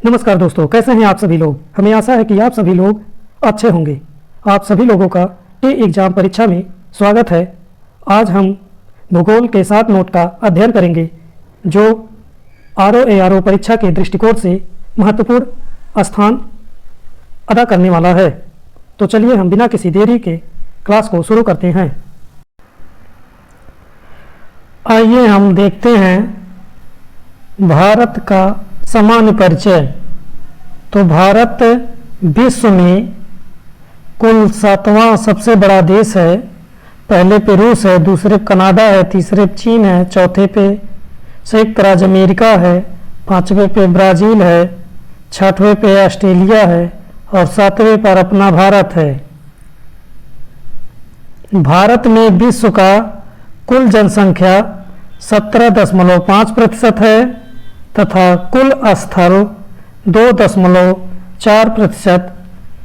नमस्कार दोस्तों, कैसे हैं आप सभी लोग। हमें आशा है कि आप सभी लोग अच्छे होंगे। आप सभी लोगों का टी एग्ज़ाम परीक्षा में स्वागत है। आज हम भूगोल के 7 नोट का अध्ययन करेंगे जो ROARO परीक्षा के दृष्टिकोण से महत्वपूर्ण स्थान अदा करने वाला है। तो चलिए हम बिना किसी देरी के क्लास को शुरू करते हैं। आइए हम देखते हैं भारत का सामान्य परिचय। तो भारत विश्व में कुल 7वां सबसे बड़ा देश है। पहले पे रूस है, दूसरे पे कनाडा है, तीसरे पे चीन है, चौथे पे संयुक्त राज्य अमेरिका है, 5वें पे ब्राज़ील है, 6वें पे ऑस्ट्रेलिया है और 7वें पर अपना भारत है। भारत में विश्व का कुल जनसंख्या 17.5% है तथा कुल स्थल 2.4%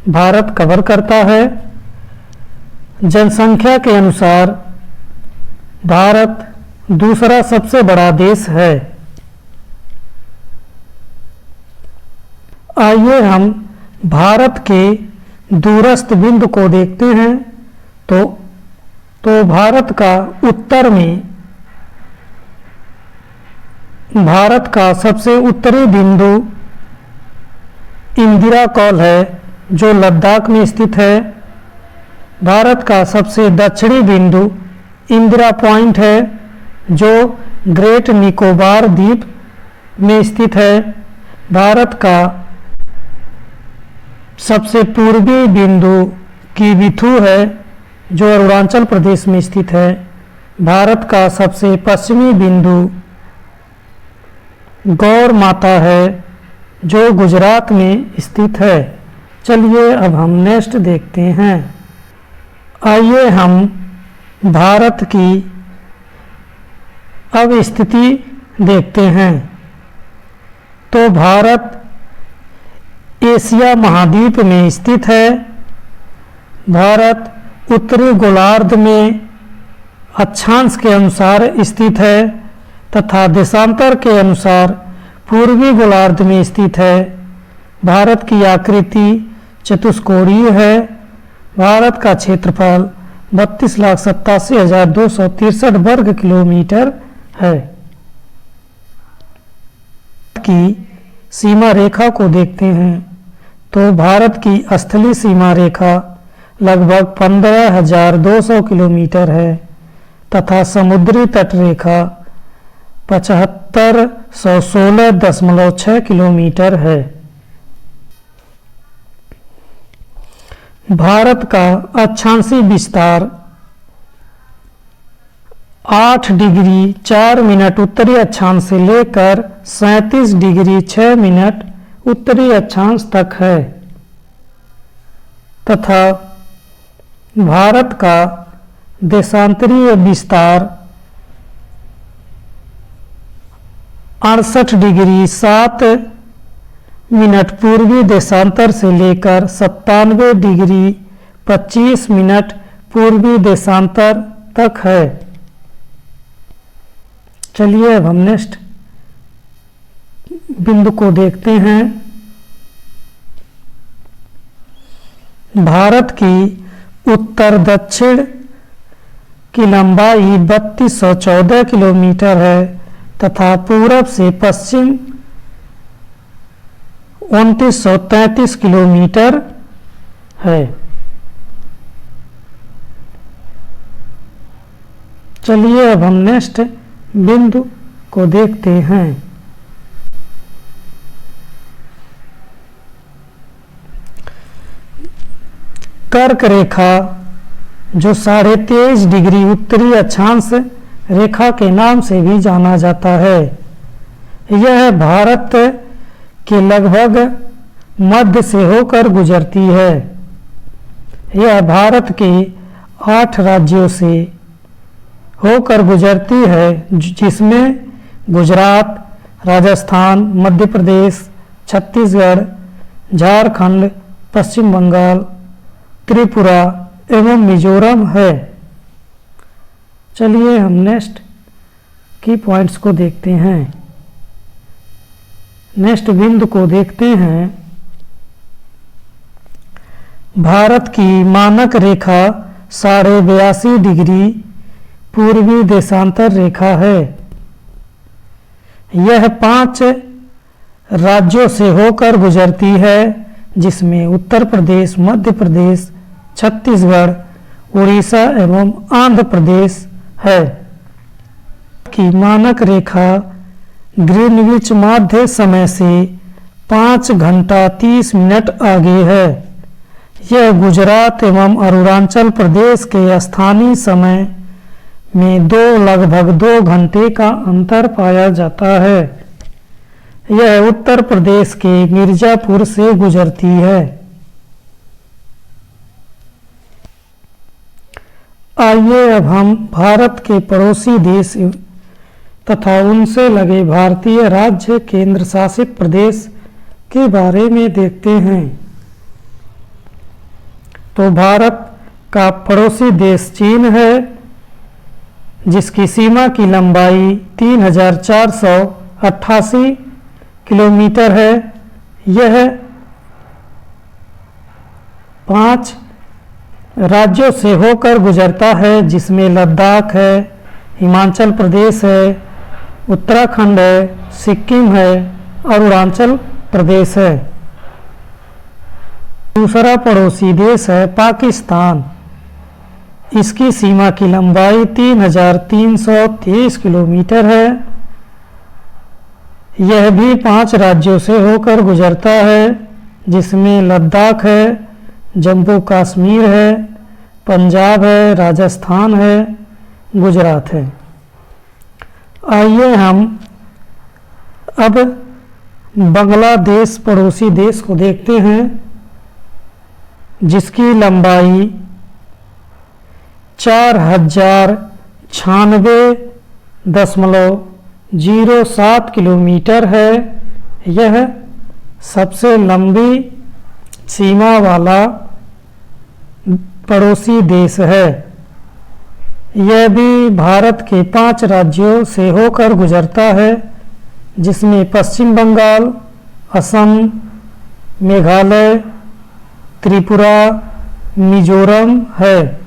भारत कवर करता है। जनसंख्या के अनुसार भारत दूसरा सबसे बड़ा देश है। आइए हम भारत के दूरस्थ बिंदु को देखते हैं। तो भारत का उत्तर में भारत का सबसे उत्तरी बिंदु इंदिरा कॉल है जो लद्दाख में स्थित है। भारत का सबसे दक्षिणी बिंदु इंदिरा पॉइंट है जो ग्रेट निकोबार द्वीप में स्थित है। भारत का सबसे पूर्वी बिंदु किबिथु है जो अरुणाचल प्रदेश में स्थित है। भारत का सबसे पश्चिमी बिंदु गौर माता है जो गुजरात में स्थित है। चलिए अब हम नेक्स्ट देखते हैं। आइए हम भारत की अब स्थिति देखते हैं। तो भारत एशिया महाद्वीप में स्थित है। भारत उत्तरी गोलार्ध में अक्षांश के अनुसार स्थित है तथा देशांतर के अनुसार पूर्वी गोलार्ध में स्थित है। भारत की आकृति चतुष्कोणीय है। भारत का क्षेत्रफल 32,87,263 वर्ग किलोमीटर है। की सीमा रेखा को देखते हैं तो भारत की स्थलीय सीमा रेखा लगभग 15,200 किलोमीटर है तथा समुद्री तट रेखा 7516.6 किलोमीटर है। भारत का अक्षांशीय विस्तार 8 डिग्री 4 मिनट उत्तरी अक्षांश से लेकर 37 डिग्री 6 मिनट उत्तरी अक्षांश तक है तथा भारत का देशांतरीय विस्तार 68 डिग्री 7 मिनट पूर्वी देशांतर से लेकर 97 डिग्री 25 मिनट पूर्वी देशांतर तक है। चलिए अब हम नेक्स्ट बिंदु को देखते हैं। भारत की उत्तर दक्षिण की लंबाई 3214 किलोमीटर है तथा पूरब से पश्चिम 2933 किलोमीटर है। चलिए अब हम नेक्स्ट बिंदु को देखते हैं। कर्क रेखा जो 23.5 डिग्री उत्तरी अक्षांश रेखा के नाम से भी जाना जाता है। यह भारत के लगभग मध्य से होकर गुजरती है। यह भारत के 8 राज्यों से होकर गुजरती है जिसमें गुजरात, राजस्थान, मध्य प्रदेश, छत्तीसगढ़, झारखंड, पश्चिम बंगाल, त्रिपुरा एवं मिजोरम है। चलिए हम नेक्स्ट की पॉइंट्स को देखते हैं। नेक्स्ट बिंदु को देखते हैं। भारत की मानक रेखा 82.5 डिग्री पूर्वी देशांतर रेखा है। यह 5 राज्यों से होकर गुजरती है, जिसमें उत्तर प्रदेश, मध्य प्रदेश, छत्तीसगढ़, उड़ीसा एवं आंध्र प्रदेश है। की मानक रेखा ग्रीनविच माध्य समय से 5 घंटा 30 मिनट आगे है। यह गुजरात एवं अरुणाचल प्रदेश के स्थानीय समय में लगभग 2 घंटे का अंतर पाया जाता है। यह उत्तर प्रदेश के मिर्जापुर से गुजरती है। आइए अब हम भारत के पड़ोसी देश तथा उनसे लगे भारतीय राज्य केंद्र शासित प्रदेश के बारे में देखते हैं। तो भारत का पड़ोसी देश चीन है, जिसकी सीमा की लंबाई 3488 किलोमीटर है। यह 5 राज्यों से होकर गुजरता है, जिसमें लद्दाख है, हिमाचल प्रदेश है, उत्तराखंड है, सिक्किम है, अरुणाचल प्रदेश है। दूसरा पड़ोसी देश है पाकिस्तान। इसकी सीमा की लंबाई 3323 किलोमीटर है। यह भी 5 राज्यों से होकर गुजरता है, जिसमें लद्दाख है, जम्मू कश्मीर है, पंजाब है, राजस्थान है, गुजरात है। आइए हम अब बांग्लादेश पड़ोसी देश को देखते हैं, जिसकी लंबाई 4096.07 किलोमीटर है। यह सबसे लंबी सीमा वाला पड़ोसी देश है। यह भी भारत के 5 राज्यों से होकर गुजरता है, जिसमें पश्चिम बंगाल, असम, मेघालय, त्रिपुरा, मिजोरम है।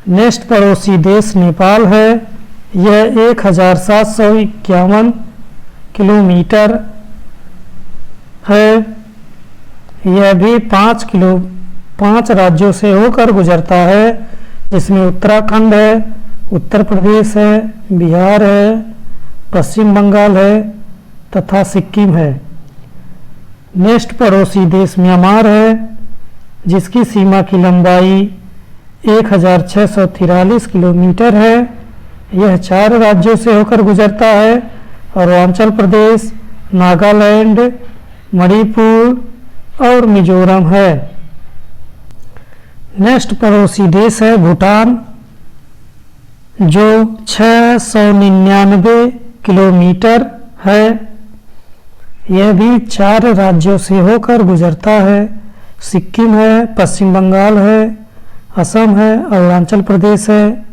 नेक्स्ट पड़ोसी देश नेपाल है। यह 1751 किलोमीटर है। यह भी 5 राज्यों से होकर गुजरता है, जिसमें उत्तराखंड है, उत्तर प्रदेश है, बिहार है, पश्चिम बंगाल है तथा सिक्किम है। नेक्स्ट पड़ोसी देश म्यांमार है, जिसकी सीमा की लंबाई 1643 किलोमीटर है। यह 4 राज्यों से होकर गुजरता है, अरुणाचल प्रदेश, नागालैंड, मणिपुर और मिजोरम है। नेक्स्ट पड़ोसी देश है भूटान, जो 699 किलोमीटर है। यह भी 4 राज्यों से होकर गुजरता है, सिक्किम है, पश्चिम बंगाल है, असम है, अरुणाचल प्रदेश है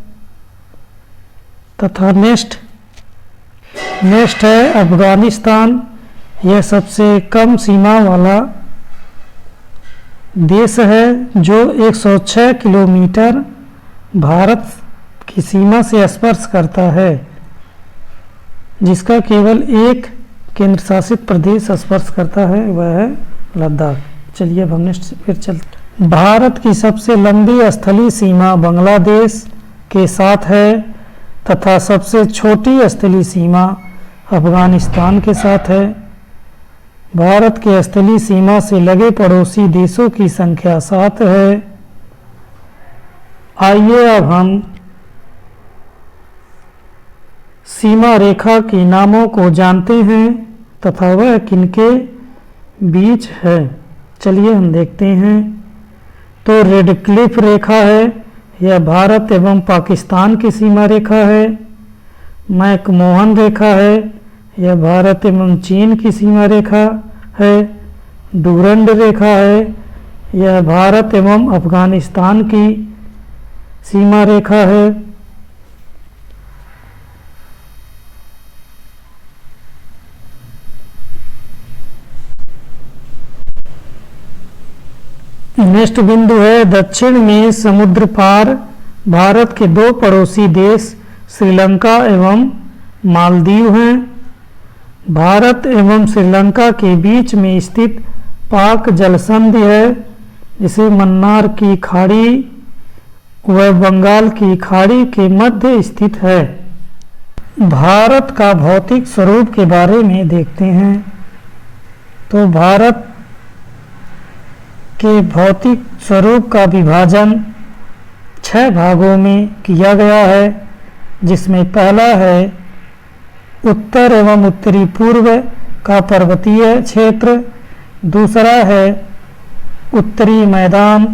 तथा नेक्स्ट है अफगानिस्तान। यह सबसे कम सीमा वाला देश है, जो 106 किलोमीटर भारत की सीमा से स्पर्श करता है, जिसका केवल एक केंद्र शासित प्रदेश स्पर्श करता है, वह है लद्दाख। चलिए अब हम नेक्स्ट फिर चलते। भारत की सबसे लंबी स्थलीय सीमा बांग्लादेश के साथ है तथा सबसे छोटी स्थलीय सीमा अफगानिस्तान के साथ है। भारत के स्थलीय सीमा से लगे पड़ोसी देशों की संख्या 7 है। आइए अब हम सीमा रेखा के नामों को जानते हैं तथा वह किनके बीच है। चलिए हम देखते हैं। तो रेड क्लिफ रेखा है, यह भारत एवं पाकिस्तान की सीमा रेखा है। मैकमोहन रेखा है, यह भारत एवं चीन की सीमा रेखा है। डूरंड रेखा है, यह भारत एवं अफगानिस्तान की सीमा रेखा है। नेक्स्ट बिंदु है दक्षिण में समुद्र पार भारत के दो पड़ोसी देश श्रीलंका एवं मालदीव हैं। भारत एवं श्रीलंका के बीच में स्थित पाक जलसंधि है, जिसे मन्नार की खाड़ी व बंगाल की खाड़ी के मध्य स्थित है। भारत का भौतिक स्वरूप के बारे में देखते हैं तो भारत के भौतिक स्वरूप का विभाजन 6 भागों में किया गया है, जिसमें पहला है उत्तर एवं उत्तरी पूर्व का पर्वतीय क्षेत्र, दूसरा है उत्तरी मैदान,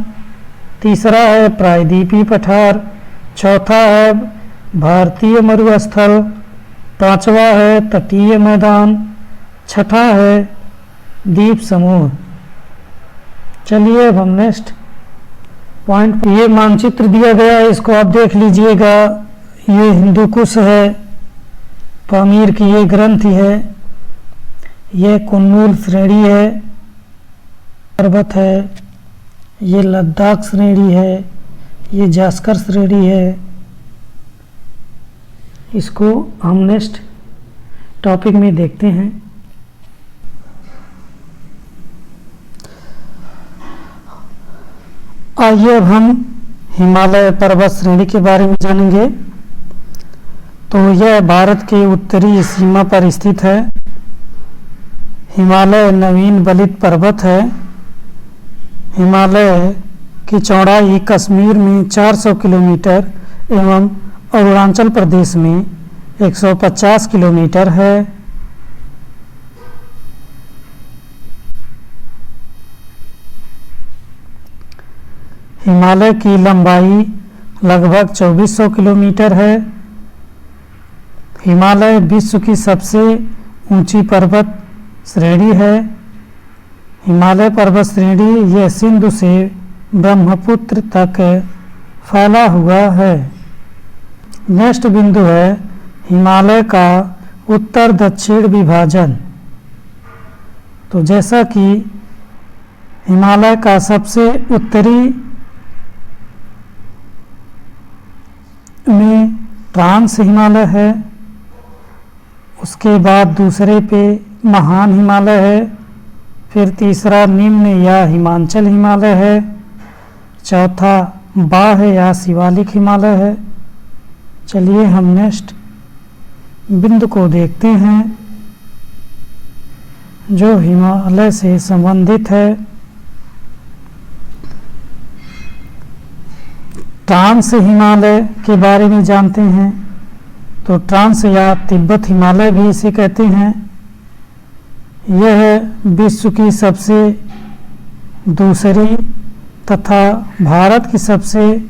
तीसरा है प्रायद्वीपीय पठार, चौथा है भारतीय मरुस्थल, पांचवा है तटीय मैदान, छठा है द्वीप समूह। चलिए अब हम नेक्स्ट पॉइंट, ये मानचित्र दिया गया है, इसको आप देख लीजिएगा। ये हिंदू कुश है, पामीर की ये ग्रंथि है, ये कुन्नूल श्रेणी है, पर्वत है, ये लद्दाख श्रेणी है, ये जास्कर श्रेणी है। इसको हम नेक्स्ट टॉपिक में देखते हैं। आइए अब हम हिमालय पर्वत श्रेणी के बारे में जानेंगे। तो यह भारत के उत्तरी सीमा पर स्थित है। हिमालय नवीन बलित पर्वत है। हिमालय की चौड़ाई कश्मीर में 400 किलोमीटर एवं अरुणाचल प्रदेश में 150 किलोमीटर है। हिमालय की लंबाई लगभग 2400 किलोमीटर है। हिमालय विश्व की सबसे ऊंची पर्वत श्रेणी है। हिमालय पर्वत श्रेणी यह सिंधु से ब्रह्मपुत्र तक फैला हुआ है। नेक्स्ट बिंदु है हिमालय का उत्तर दक्षिण विभाजन। तो जैसा कि हिमालय का सबसे उत्तरी में ट्रांस हिमालय है, उसके बाद दूसरे पे महान हिमालय है, फिर तीसरा निम्न या हिमांचल हिमालय है, चौथा बाह्य या शिवालिक हिमालय है। चलिए हम नेक्स्ट बिंदु को देखते हैं जो हिमालय से संबंधित है। ट्रांस हिमालय के बारे में जानते हैं। तो ट्रांस या तिब्बत हिमालय भी इसे कहते हैं। यह विश्व की सबसे दूसरी तथा भारत की सबसे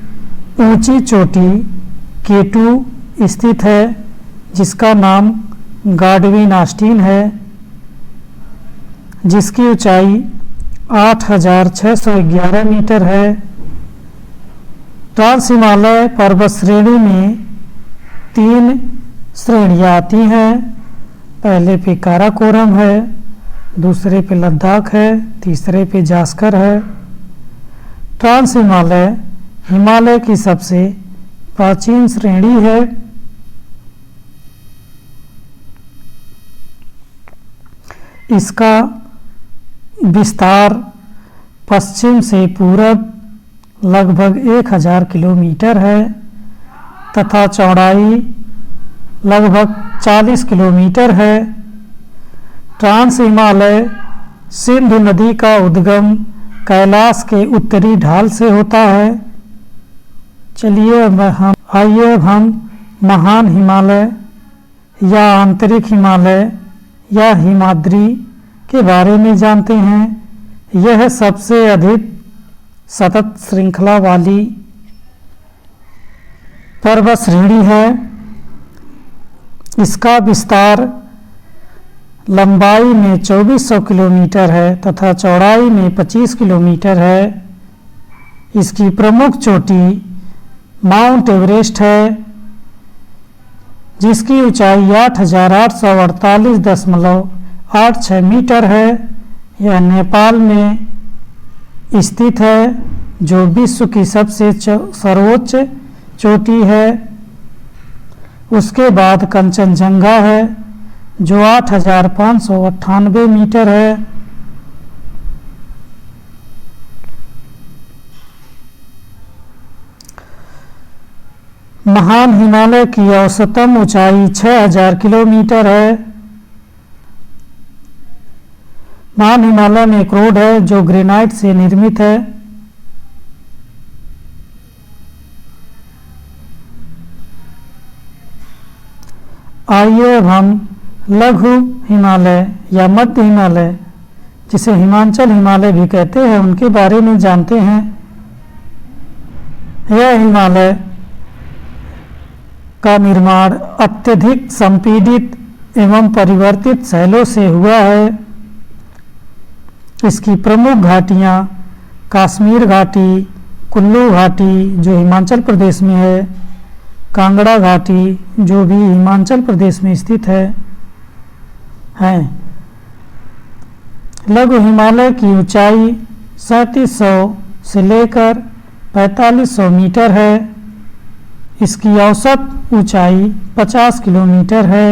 ऊंची चोटी K2 स्थित है, जिसका नाम गाडविन ऑस्टिन है, जिसकी ऊंचाई 8611 मीटर है। ट्रांस हिमालय पर्वत श्रेणी में 3 श्रेणियाँ आती हैं। पहले पे काराकोरम है, दूसरे पे लद्दाख है, तीसरे पे जास्कर है। ट्रांस हिमालय हिमालय की सबसे प्राचीन श्रेणी है। इसका विस्तार पश्चिम से पूरब लगभग 1000 किलोमीटर है तथा चौड़ाई लगभग 40 किलोमीटर है। ट्रांस हिमालय सिंधु नदी का उद्गम कैलाश के उत्तरी ढाल से होता है। चलिए आइए अब हम महान हिमालय या आंतरिक हिमालय या हिमाद्री के बारे में जानते हैं। यह सबसे अधिक सतत श्रृंखला वाली पर्वत श्रेणी है। इसका विस्तार लंबाई में 2400 किलोमीटर है तथा चौड़ाई में 25 किलोमीटर है। इसकी प्रमुख चोटी माउंट एवरेस्ट है, जिसकी ऊंचाई 8848.86 मीटर है। यह नेपाल में स्थित है, जो विश्व की सबसे सर्वोच्च चोटी है। उसके बाद कंचनजंगा है, जो 8,598 मीटर है। महान हिमालय की औसतन ऊंचाई 6,000 किलोमीटर है। महान हिमालय में एक रोड है जो ग्रेनाइट से निर्मित है। आइए अब हम लघु हिमालय या मध्य हिमालय, जिसे हिमाचल हिमालय भी कहते हैं, उनके बारे में जानते हैं। यह हिमालय का निर्माण अत्यधिक संपीड़ित एवं परिवर्तित शैलों से हुआ है। इसकी प्रमुख घाटियाँ कश्मीर घाटी, कुल्लू घाटी जो हिमाचल प्रदेश में है, कांगड़ा घाटी जो भी हिमाचल प्रदेश में स्थित है। लघु हिमालय की ऊंचाई 3700 से लेकर 4500 मीटर है। इसकी औसत ऊंचाई 50 किलोमीटर है।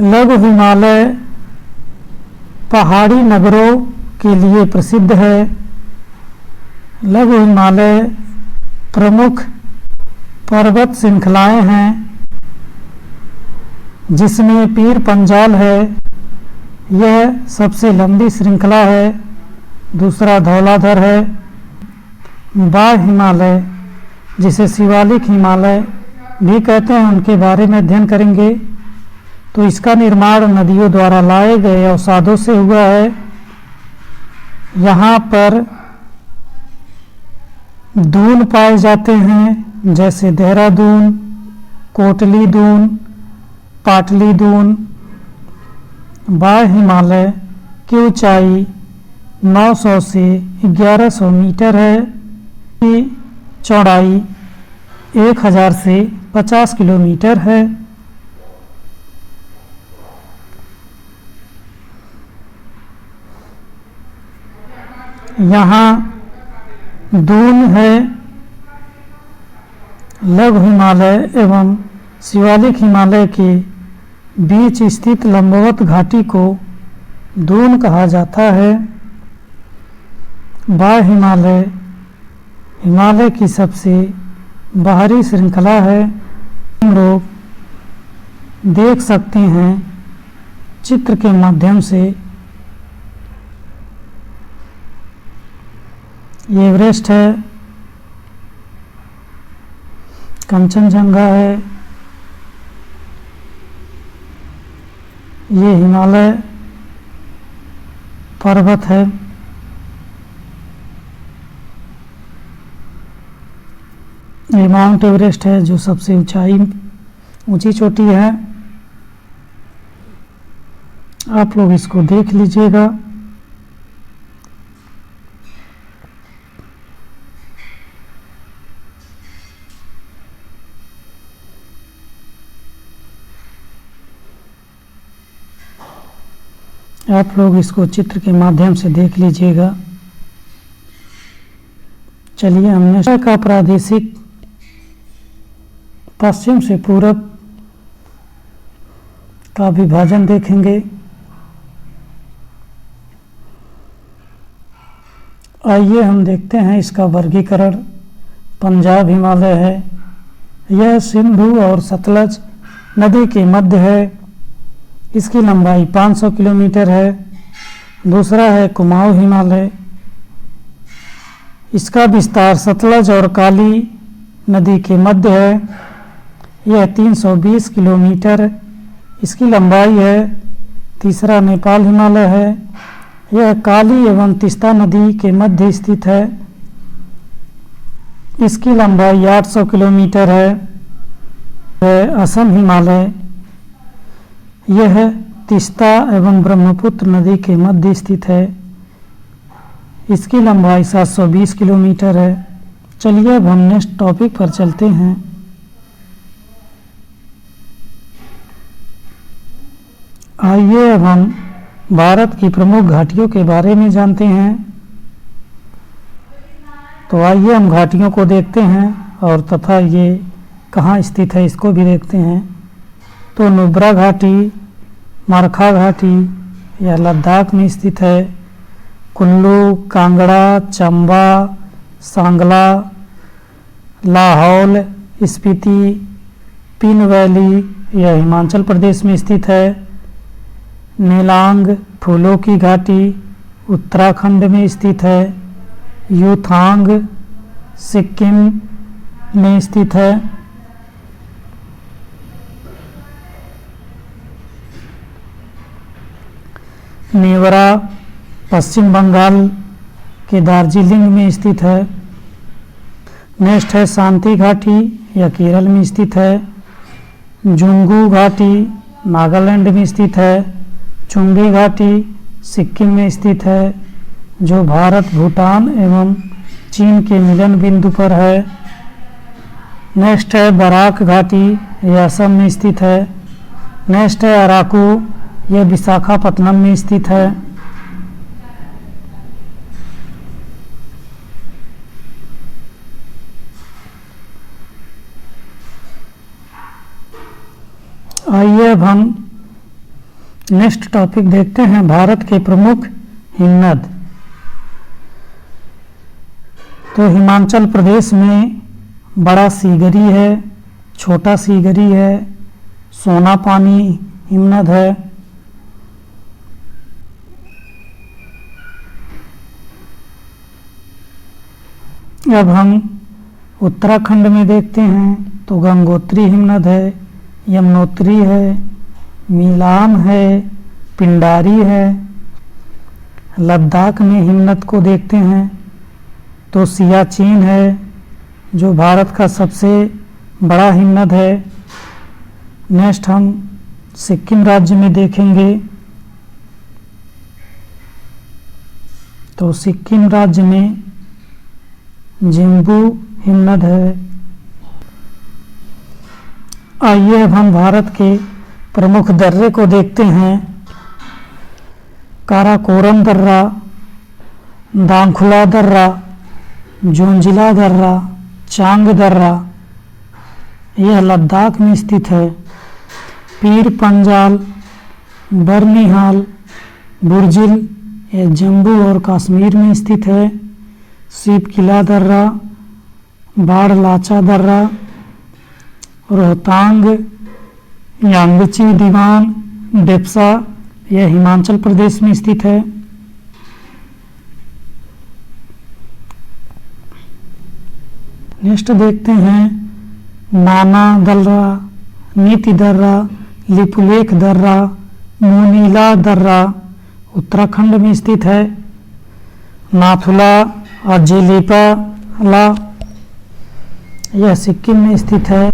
लघु हिमालय पहाड़ी नगरों के लिए प्रसिद्ध है। लघु हिमालय प्रमुख पर्वत श्रृंखलाएं हैं, जिसमें पीर पंजाल है, यह सबसे लंबी श्रृंखला है। दूसरा धौलाधर है। बाह्य हिमालय, जिसे शिवालिक हिमालय भी कहते हैं, उनके बारे में अध्ययन करेंगे। तो इसका निर्माण नदियों द्वारा लाए गए अवसादों से हुआ है। यहाँ पर दून पाए जाते हैं, जैसे देहरादून, कोटली दून, पाटली दून। बाह्य हिमालय की ऊंचाई 900 से 1100 मीटर है। की चौड़ाई 1000 से 50 किलोमीटर है। यहाँ दून है। लघु हिमालय एवं शिवालिक हिमालय के बीच स्थित लंबवत घाटी को दून कहा जाता है। बाह्य हिमालय हिमालय की सबसे बाहरी श्रृंखला है। हम लोग देख सकते हैं चित्र के माध्यम से। ये एवरेस्ट है, कंचनजंगा है, ये हिमालय पर्वत है। ये माउंट एवरेस्ट है, जो सबसे ऊंची चोटी है। आप लोग इसको देख लीजिएगा। आप लोग इसको चित्र के माध्यम से देख लीजिएगा। चलिए हमने का प्रादेशिक पश्चिम से पूरब का विभाजन देखेंगे। आइए हम देखते हैं इसका वर्गीकरण। पंजाब हिमालय है, यह सिंधु और सतलज नदी के मध्य है। इसकी लंबाई 500 किलोमीटर है। दूसरा है कुमाऊं हिमालय, इसका विस्तार सतलज और काली नदी के मध्य है। यह 320 किलोमीटर इसकी लंबाई है। तीसरा नेपाल हिमालय है, यह काली एवं तीस्ता नदी के मध्य स्थित है। इसकी लंबाई 800 किलोमीटर है। असम हिमालय, यह तीस्ता एवं ब्रह्मपुत्र नदी के मध्य स्थित है। इसकी लंबाई 720 किलोमीटर है। चलिए अब हम नेक्स्ट टॉपिक पर चलते हैं। आइए अब हम भारत की प्रमुख घाटियों के बारे में जानते हैं। तो आइए हम घाटियों को देखते हैं और तथा ये कहाँ स्थित है इसको भी देखते हैं। तो नुब्रा घाटी, मरखा घाटी यह लद्दाख में स्थित है। कुल्लू, कांगड़ा, चंबा, सांगला, लाहौल स्पीति, पिन वैली यह हिमाचल प्रदेश में स्थित है। नेलांग फूलों की घाटी उत्तराखंड में स्थित है। युथांग सिक्किम में स्थित है। नेवरा पश्चिम बंगाल के दार्जिलिंग में स्थित है। नेक्स्ट है शांति घाटी, यह केरल में स्थित है। जुंगू घाटी नागालैंड में स्थित है। चुंगी घाटी सिक्किम में स्थित है, जो भारत, भूटान एवं चीन के मिलन बिंदु पर है। नेक्स्ट है बराक घाटी, यह असम में स्थित है। नेक्स्ट है अराकू, यह विशाखापत्तनम में स्थित है। आइए अब हम नेक्स्ट टॉपिक देखते हैं, भारत के प्रमुख हिमनद। तो हिमाचल प्रदेश में बड़ा सीगरी है, छोटा सीगरी है, सोना पानी हिमनद है। अब हम उत्तराखंड में देखते हैं तो गंगोत्री हिमनद है, यमुनोत्री है, मीलाम है, पिंडारी है। लद्दाख में हिमनद को देखते हैं तो सियाचिन है, जो भारत का सबसे बड़ा हिमनद है। नेक्स्ट हम सिक्किम राज्य में देखेंगे तो सिक्किम राज्य में जिम्बू हिमनद है। आइए अब हम भारत के प्रमुख दर्रे को देखते हैं। काराकोरम दर्रा, दांखुला दर्रा, जोंजिला दर्रा, चांग दर्रा यह लद्दाख में स्थित है। पीर पंजाल, बर्निहाल, बुर्जिल यह जम्मू और कश्मीर में स्थित है। सीप किला दर्रा, बाड़लाचा दर्रा, रोहतांग, यांगची दीवान, डेप्सा यह हिमाचल प्रदेश में स्थित है। नेक्स्ट देखते हैं नाना दर्रा, नीति दर्रा, लिपुलेख दर्रा, मोनीला दर्रा उत्तराखंड में स्थित है। नाथुला और जेलीपाला यह सिक्किम में स्थित है।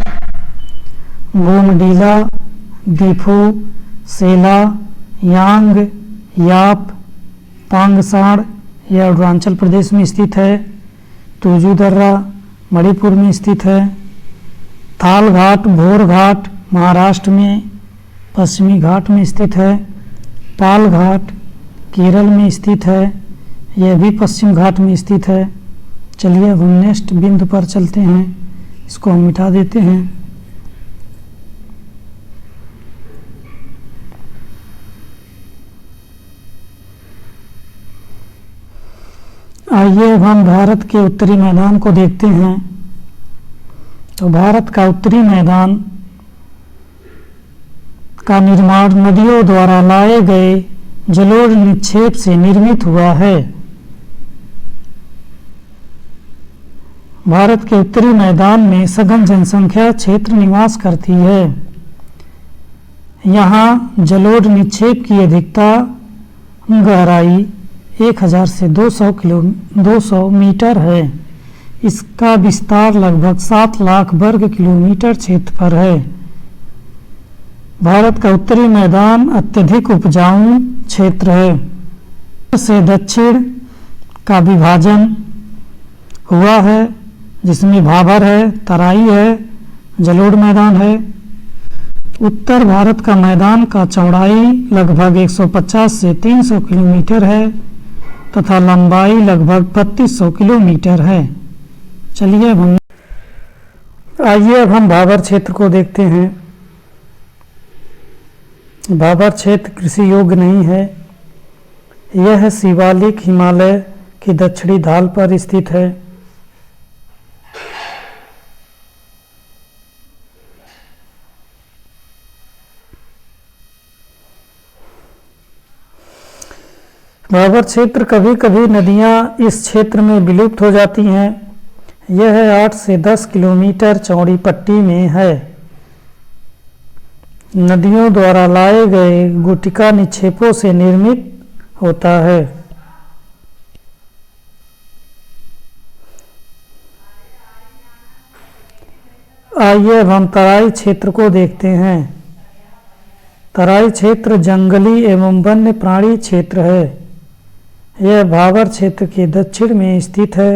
गोमडीला, दीफू, सेला, यांग, याप, पांगसाड़ यह अरुणाचल प्रदेश में स्थित है। तुजू दर्रा मणिपुर में स्थित है। थाल घाट, भोर घाट महाराष्ट्र में पश्चिमी घाट में स्थित है। पाल घाट केरल में स्थित है, यह भी पश्चिम घाट में स्थित है। चलिए अब हम नेक्स्ट बिंदु पर चलते हैं, इसको हम मिटा देते हैं। आइए अब हम भारत के उत्तरी मैदान को देखते हैं। तो भारत का उत्तरी मैदान का निर्माण नदियों द्वारा लाए गए जलोढ़ निक्षेप से निर्मित हुआ है। भारत के उत्तरी मैदान में सघन जनसंख्या क्षेत्र निवास करती है। यहाँ जलोढ़ निक्षेप की अधिकता गहराई 1000 से 200 मीटर है। इसका विस्तार लगभग 7 लाख वर्ग किलोमीटर क्षेत्र पर है। भारत का उत्तरी मैदान अत्यधिक उपजाऊ क्षेत्र है। से दक्षिण का विभाजन हुआ है, जिसमें भाबर है, तराई है, जलोढ़ मैदान है। उत्तर भारत का मैदान का चौड़ाई लगभग 150 से 300 किलोमीटर है तथा लंबाई लगभग 3200 किलोमीटर है। चलिए आइए अब हम भाबर क्षेत्र को देखते हैं। भाबर क्षेत्र कृषि योग्य नहीं है। यह शिवालिक हिमालय की दक्षिणी ढाल पर स्थित है। भाबर क्षेत्र कभी कभी नदियां इस क्षेत्र में विलुप्त हो जाती हैं। यह 8 से 10 किलोमीटर चौड़ी पट्टी में है। नदियों द्वारा लाए गए गुटिका निक्षेपों से निर्मित होता है। आइए अब हम तराई क्षेत्र को देखते हैं। तराई क्षेत्र जंगली एवं वन्य प्राणी क्षेत्र है। यह भाबर क्षेत्र के दक्षिण में स्थित है।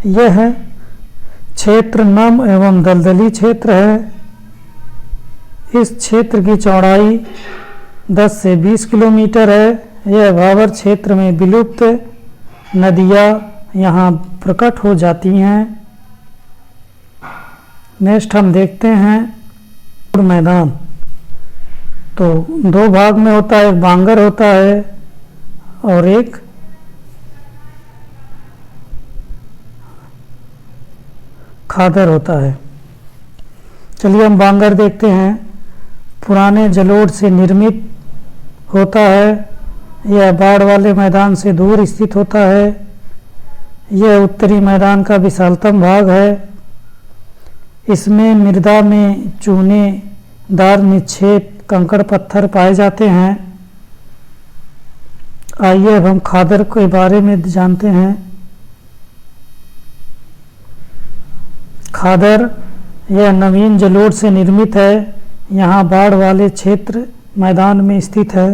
यह क्षेत्र नम एवं दलदली क्षेत्र है। इस क्षेत्र की चौड़ाई 10 से 20 किलोमीटर है। यह भाबर क्षेत्र में विलुप्त नदियां यहाँ प्रकट हो जाती हैं। नेक्स्ट हम देखते हैं मैदान। तो 2 भाग में होता है, एक बांगर होता है और एक खादर होता है। चलिए हम बांगर देखते हैं। पुराने जलोढ़ से निर्मित होता है। यह बाढ़ वाले मैदान से दूर स्थित होता है। यह उत्तरी मैदान का विशालतम भाग है। इसमें मृदा में चूनेदार निक्षेप कंकड़ पत्थर पाए जाते हैं। आइए अब हम खादर के बारे में जानते हैं। खादर यह नवीन जलोढ़ से निर्मित है। यहाँ बाढ़ वाले क्षेत्र मैदान में स्थित है।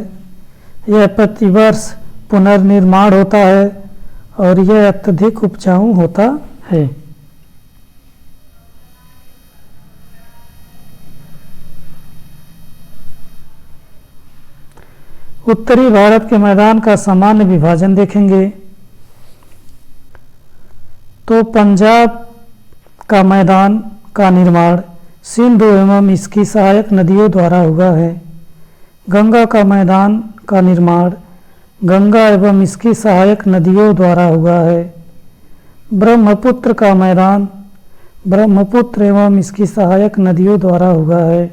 यह प्रतिवर्ष पुनर्निर्माण होता है और यह अत्यधिक उपजाऊ होता है। उत्तरी भारत के मैदान का सामान्य विभाजन देखेंगे तो पंजाब का मैदान का निर्माण सिंधु एवं इसकी सहायक नदियों द्वारा हुआ है। गंगा का मैदान का निर्माण गंगा एवं इसकी सहायक नदियों द्वारा हुआ है। ब्रह्मपुत्र का मैदान ब्रह्मपुत्र एवं इसकी सहायक नदियों द्वारा हुआ है।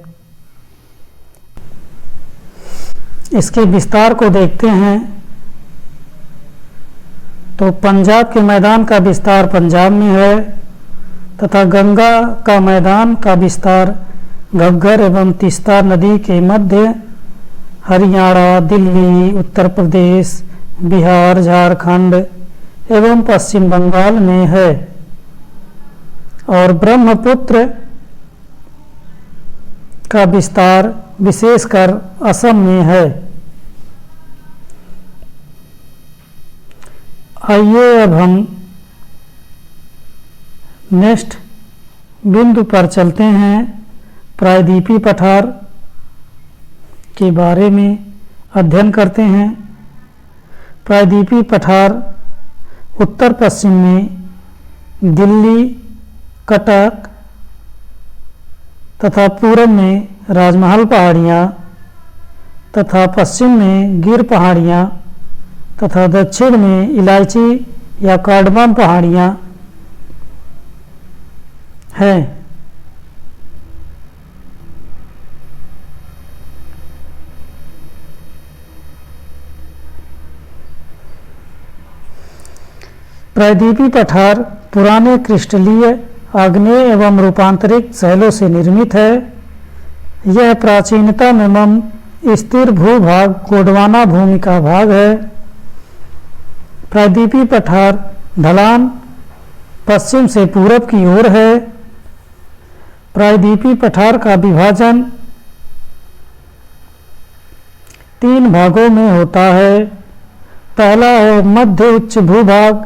इसके विस्तार को देखते हैं तो पंजाब के मैदान का विस्तार पंजाब में है तथा गंगा का मैदान का विस्तार घग्गर एवं तीस्ता नदी के मध्य हरियाणा, दिल्ली, उत्तर प्रदेश, बिहार, झारखंड एवं पश्चिम बंगाल में है और ब्रह्मपुत्र का विस्तार विशेषकर असम में है। आइए अब हम नेक्स्ट बिंदु पर चलते हैं। प्रायद्वीपीय पठार के बारे में अध्ययन करते हैं। प्रायद्वीपीय पठार उत्तर पश्चिम में दिल्ली, कटक तथा पूर्व में राजमहल पहाड़ियाँ तथा पश्चिम में गिर पहाड़ियाँ तथा दक्षिण में इलायची या कार्डमम पहाड़ियाँ हैं। प्रायद्वीपीय पठार पुराने क्रिस्टलीय आग्नेय एवं रूपांतरित शैलों से निर्मित है। यह प्राचीनतम एवं स्थिर भूभाग गोंडवाना भूमि का भाग है। प्रायद्वीपीय पठार ढलान पश्चिम से पूरब की ओर है। प्रायद्वीपीय पठार का विभाजन 3 भागों में होता है। पहला है मध्य उच्च भूभाग,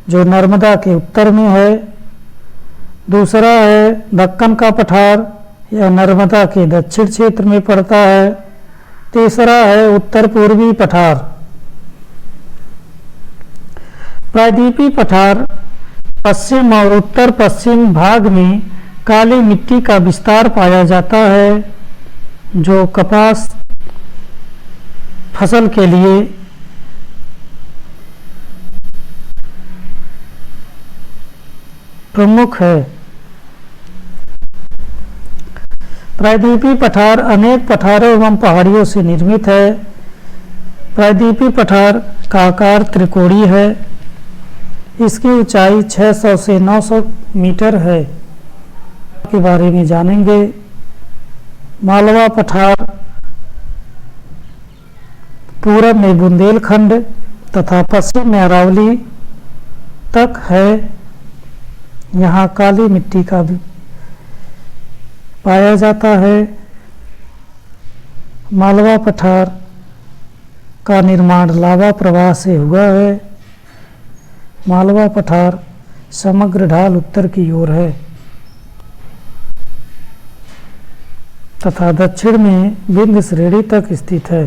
जो नर्मदा के उत्तर में है। दूसरा है दक्कन का पठार, यह नर्मदा के दक्षिण क्षेत्र में पड़ता है। तीसरा है उत्तर पूर्वी पठार। प्रायद्वीपीय पठार पश्चिम और उत्तर पश्चिम भाग में काली मिट्टी का विस्तार पाया जाता है, जो कपास फसल के लिए प्रमुख है। प्रायद्वीपीय पठार अनेक पठारों एवं पहाड़ियों से निर्मित है। प्रायद्वीपीय पठार का आकार त्रिकोणीय है। इसकी ऊंचाई 600 से 900 मीटर है। के बारे में जानेंगे। मालवा पठार पूरब में बुंदेलखंड तथा पश्चिम में अरावली तक है। यहाँ काली मिट्टी का भी पाया जाता है। मालवा पठार का निर्माण लावा प्रवाह से हुआ है। मालवा पठार समग्र ढाल उत्तर की ओर है तथा दक्षिण में विंध्य श्रेणी तक स्थित है।